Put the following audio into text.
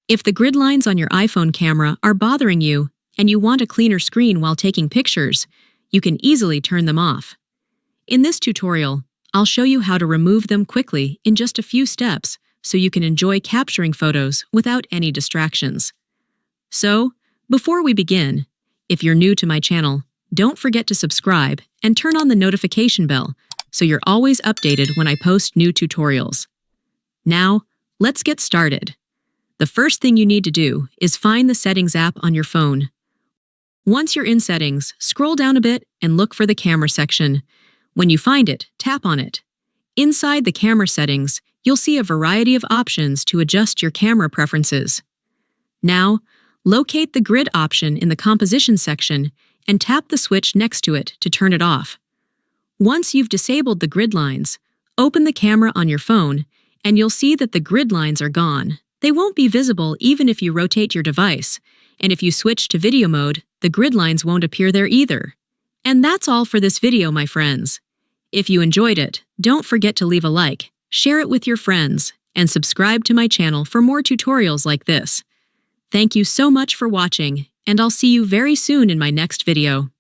If the grid lines on your iPhone camera are bothering you and you want a cleaner screen while taking pictures, you can easily turn them off. In this tutorial, I'll show you how to remove them quickly in just a few steps so you can enjoy capturing photos without any distractions. So, before we begin, if you're new to my channel, don't forget to subscribe and turn on the notification bell so you're always updated when I post new tutorials. Now, let's get started. The first thing you need to do is find the Settings app on your phone. Once you're in Settings, scroll down a bit and look for the Camera section. When you find it, tap on it. Inside the Camera settings, you'll see a variety of options to adjust your camera preferences. Now, locate the Grid option in the Composition section and tap the switch next to it to turn it off. Once you've disabled the grid lines, open the camera on your phone and you'll see that the grid lines are gone. They won't be visible even if you rotate your device, and if you switch to video mode, the grid lines won't appear there either. And that's all for this video, my friends. If you enjoyed it, don't forget to leave a like, share it with your friends, and subscribe to my channel for more tutorials like this. Thank you so much for watching, and I'll see you very soon in my next video.